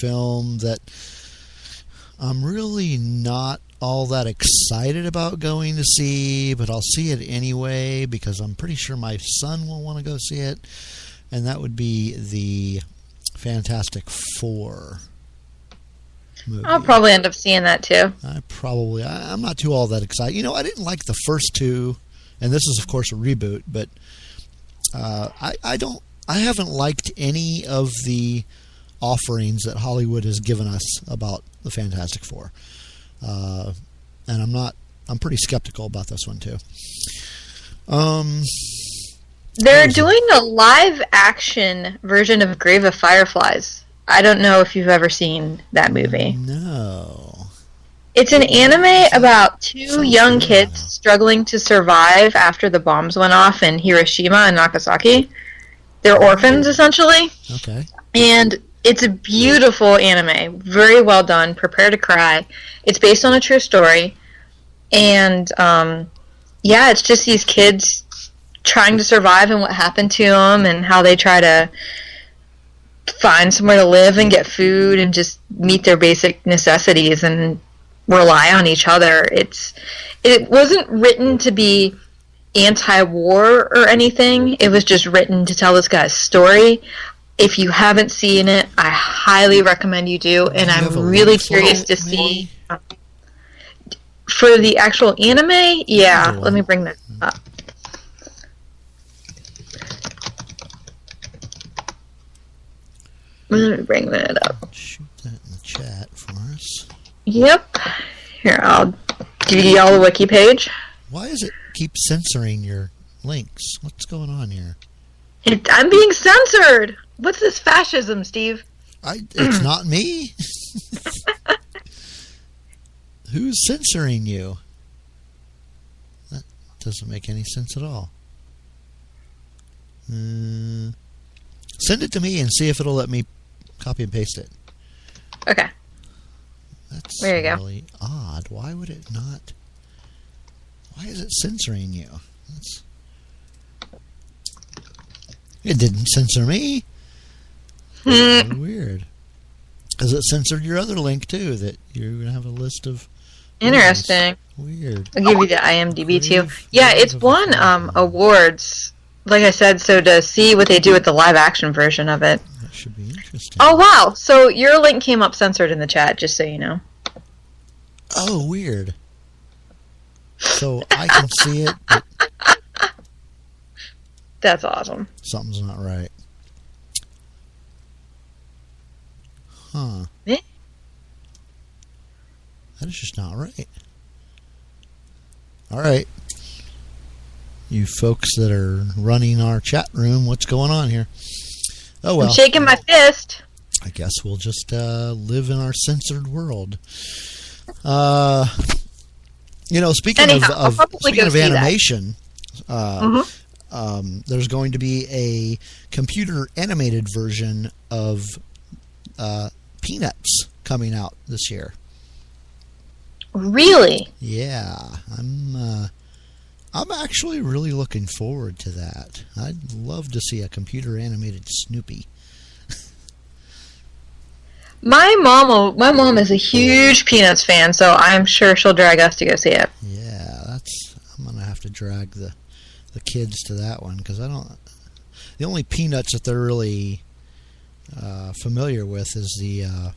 film that I'm really not all that excited about going to see, but I'll see it anyway because I'm pretty sure my son will want to go see it, and that would be the Fantastic Four movie. I'll probably end up seeing that too. I'm not too all that excited. You know, I didn't like the first two, and this is of course a reboot, but I haven't liked any of the offerings that Hollywood has given us about the Fantastic Four. And I'm pretty skeptical about this one too. They're doing a live action version of Grave of Fireflies. I don't know if you've ever seen that movie. No. It's an anime about two young kids struggling to survive after the bombs went off in Hiroshima and Nagasaki. They're orphans, essentially. Okay. And it's a beautiful anime. Very well done. Prepare to cry. It's based on a true story. And, yeah, it's just these kids trying to survive and what happened to them and how they try to find somewhere to live and get food and just meet their basic necessities and rely on each other. It wasn't written to be anti-war or anything. It was just written to tell this guy's story. If you haven't seen it, I highly recommend you do, and I'm really curious to see. For the actual anime, yeah, let me bring that up. Let me bring that up. Shoot that in the chat for us. Yep. Here, I'll give you all the wiki page. Why does it keep censoring your links? What's going on here? I'm being censored! What's this fascism, Steve? It's not me. Who's censoring you? That doesn't make any sense at all. Send it to me and see if it'll let me copy and paste it. Okay. That's there you really odd. Why would it not? Why is it censoring you? It didn't censor me. That's weird. Because it censored your other link too, that you're going to have a list of... Interesting. Weird. I'll give you the IMDb too. Yeah, it's won awards. Like I said, so to see what they do with the live action version of it. That should be interesting. Oh, wow. So your link came up censored in the chat, just so you know. Oh, weird. So I can see it, but that's awesome. something's not right. Huh. Eh? That is just not right. All right. You folks that are running our chat room, what's going on here? Oh, well. I'm shaking my fist. I guess we'll just live in our censored world. You know, speaking of animation, there's going to be a computer animated version of Peanuts coming out this year. Really? Yeah, I'm actually really looking forward to that. I'd love to see a computer animated Snoopy. My mom is a huge Peanuts fan, so I'm sure she'll drag us to go see it. Yeah, I'm gonna have to drag the kids to that one because the only Peanuts that they're really familiar with is the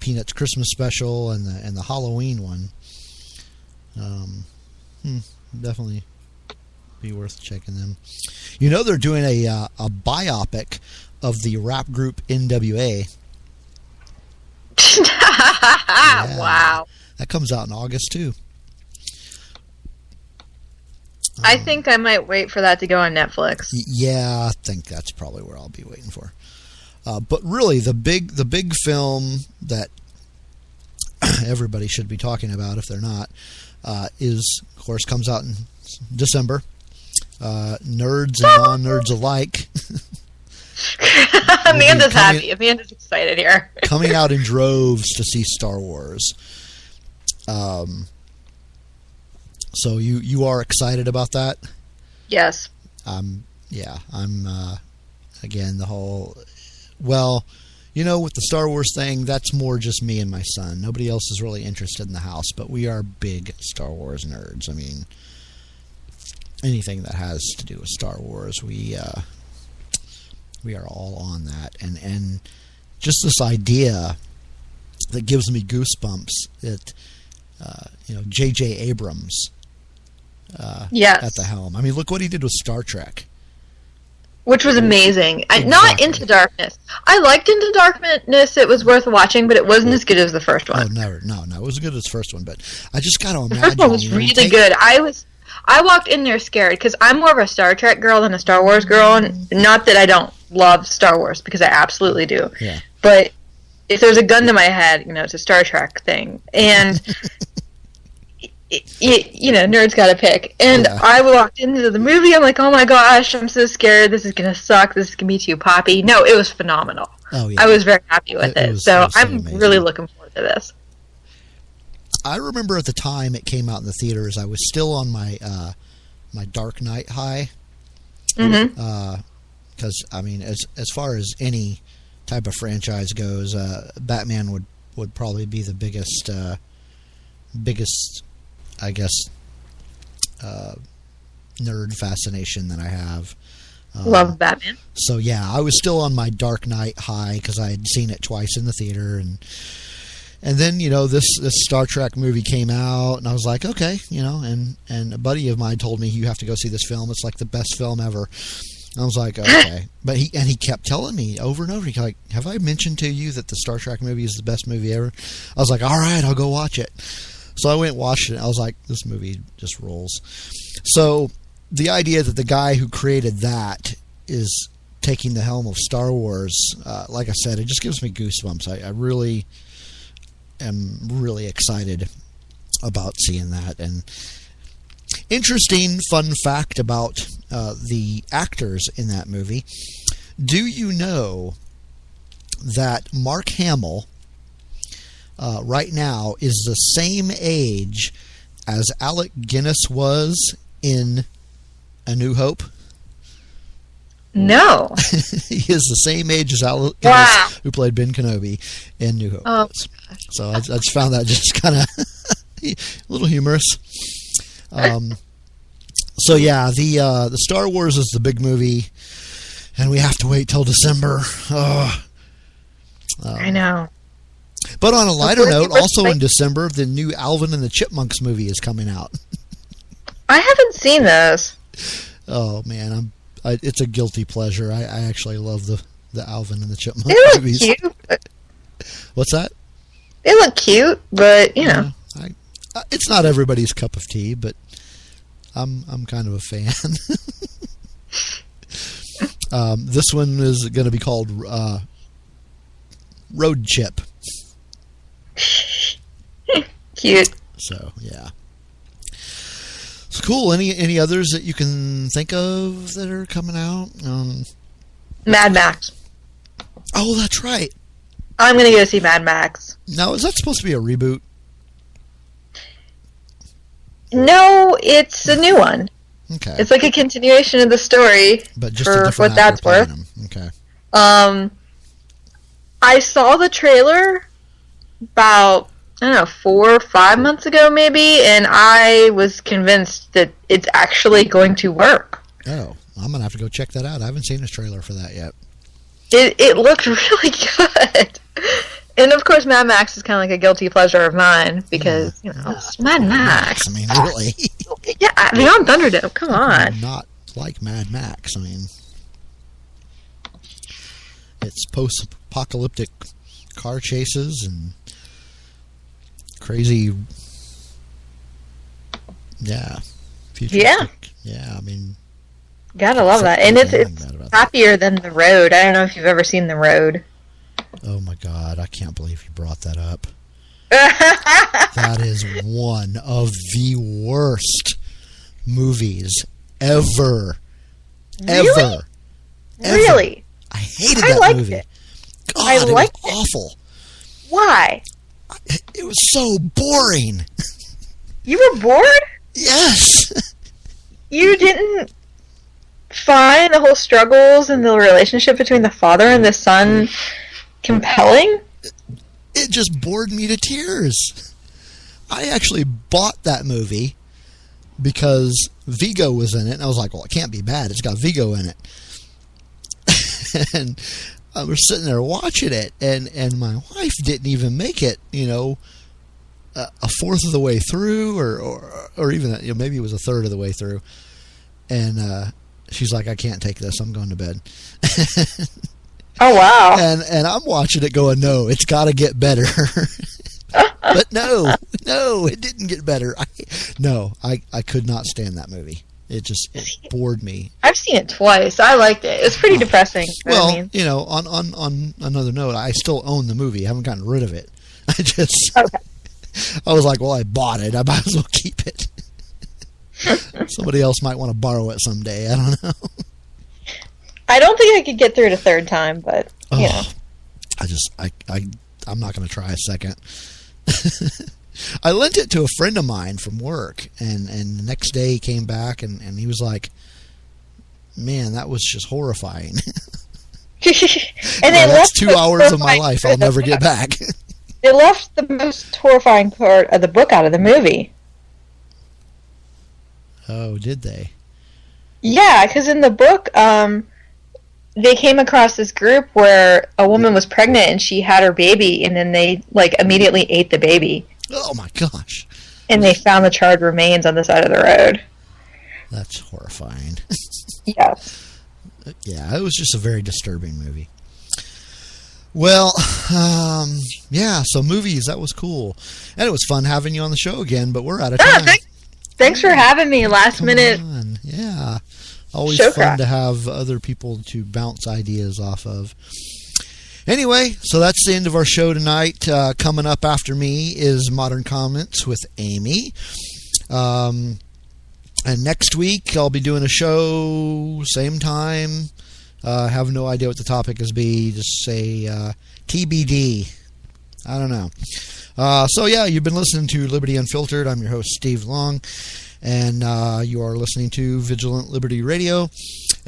Peanuts Christmas special and the Halloween one. Definitely be worth checking them. You know, they're doing a biopic of the rap group NWA. Yeah, wow. That comes out in August too. I think I might wait for that to go on Netflix. Yeah, I think that's probably where I'll be waiting for. But really, the big film that everybody should be talking about, if they're not, is, of course, comes out in December. Nerds and non-nerds alike. Amanda's happy. Amanda's excited here. Coming out in droves to see Star Wars. So you are excited about that? Yes. Yeah, I'm again the whole. Well, with the Star Wars thing, that's more just me and my son. Nobody else is really interested in the house, but we are big Star Wars nerds. I mean, anything that has to do with Star Wars, we are all on that. And just this idea that gives me goosebumps that, J.J. Abrams yes. at the helm. I mean, look what he did with Star Trek. Which was amazing. Exactly. Not Into Darkness. I liked Into Darkness. It was worth watching, but it wasn't as good as the first one. Oh, never. No. It was as good as the first one, but I just got to imagine. The first one was really good. I walked in there scared because I'm more of a Star Trek girl than a Star Wars girl. And not that I don't love Star Wars, because I absolutely do. Yeah. But if there's a gun to my head, it's a Star Trek thing. And... nerds gotta pick. And yeah. I walked into the movie, I'm like, oh my gosh, I'm so scared, this is gonna suck, this is gonna be too poppy. No, it was phenomenal. Oh, yeah. I was very happy with it. So I'm amazing. Really looking forward to this. I remember at the time it came out in the theaters, I was still on my my Dark Knight high. Mm-hmm. Because, I mean, as far as any type of franchise goes, Batman would probably be the biggest, I guess, nerd fascination that I have. Love Batman. So yeah, I was still on my Dark Knight high because I had seen it twice in the theater, and then this Star Trek movie came out, and I was like, okay, and a buddy of mine told me, you have to go see this film. It's like the best film ever. And I was like, okay, but he kept telling me over and over. He's like, have I mentioned to you that the Star Trek movie is the best movie ever? I was like, all right, I'll go watch it. So I went and watched it. I was like, this movie just rolls. So the idea that the guy who created that is taking the helm of Star Wars, like I said, it just gives me goosebumps. I really am really excited about seeing that. And interesting fun fact about the actors in that movie. Do you know that Mark Hamill right now is the same age as Alec Guinness was in A New Hope? No. He is the same age as Alec Guinness, who played Ben Kenobi in New Hope. Oh. So I just found that just kind of a little humorous. So yeah, the Star Wars is the big movie, and we have to wait till December. I know. But on a lighter note, also in December, the new Alvin and the Chipmunks movie is coming out. I haven't seen those. Oh man, it's a guilty pleasure. I actually love the Alvin and the Chipmunks movies. They look cute. What's that? They look cute, but it's not everybody's cup of tea, but I'm kind of a fan. This one is going to be called Road Chip. Cute. So yeah, it's cool. Any others that you can think of that are coming out? Mad Max. Oh, that's right. I'm gonna go see Mad Max. Now, is that supposed to be a reboot? No, it's a new one. Okay. It's like a continuation of the story, but just for a different what that's worth. Okay. I saw the trailer about 4 or 5 months ago, maybe, and I was convinced that it's actually going to work. Oh, I'm gonna have to go check that out. I haven't seen a trailer for that yet. It looked really good. And of course, Mad Max is kind of like a guilty pleasure of mine because, it's Mad Max. I mean, really? Yeah, Beyond Thunderdome, come on. Not like Mad Max. I mean, it's post-apocalyptic car chases and crazy, futuristic. Yeah, I mean, gotta love that. And it's happier than The Road. I don't know if you've ever seen The Road. Oh my God, I can't believe you brought that up. That is one of the worst movies ever. Really? Ever. Really? I hated that movie. It. God, I liked it was awful. Why? It was so boring. You were bored? Yes. You didn't find the whole struggles and the relationship between the father and the son compelling? It just bored me to tears. I actually bought that movie because Vigo was in it, and I was like, well, it can't be bad. It's got Vigo in it. And I was sitting there watching it, and my wife didn't even make it, a fourth of the way through, or even, maybe it was a third of the way through. And she's like, I can't take this. I'm going to bed. Oh, wow. And I'm watching it going, no, it's got to get better. But no, it didn't get better. I could not stand that movie. It bored me. I've seen it twice. I liked it. It's pretty depressing. Well, on another note, I still own the movie. I haven't gotten rid of it. Okay. I was like, well, I bought it. I might as well keep it. Somebody else might want to borrow it someday. I don't know. I don't think I could get through it a third time, but, I'm not going to try a second. I lent it to a friend of mine from work, and the next day he came back, and he was like, man, that was just horrifying. And that's 2 hours of my life I'll never get back. They left the most horrifying part of the book out of the movie. Oh, did they? Yeah, because in the book, they came across this group where a woman was pregnant and she had her baby, and then they immediately ate the baby. Oh my gosh! And they found the charred remains on the side of the road. That's horrifying. Yeah. Yeah, it was just a very disturbing movie. Well, yeah. So movies, that was cool, and it was fun having you on the show again. But we're out of time. Thanks for having me. Last minute. Yeah. Always Show fun crap. to have other people to bounce ideas off of. Anyway, so that's the end of our show tonight. Coming up after me is Modern Comments with Amy. And next week I'll be doing a show, same time. Have no idea what the topic is be. Just say TBD. I don't know. So yeah, you've been listening to Liberty Unfiltered. I'm your host, Steve Long. And you are listening to Vigilant Liberty Radio.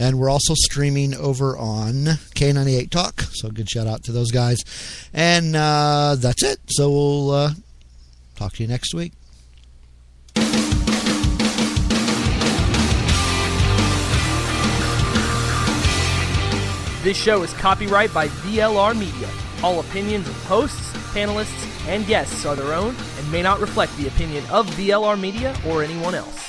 And we're also streaming over on K98 Talk. So good shout out to those guys. And that's it. So we'll talk to you next week. This show is copyright by VLR Media. All opinions of hosts, panelists, and guests are their own and may not reflect the opinion of VLR Media or anyone else.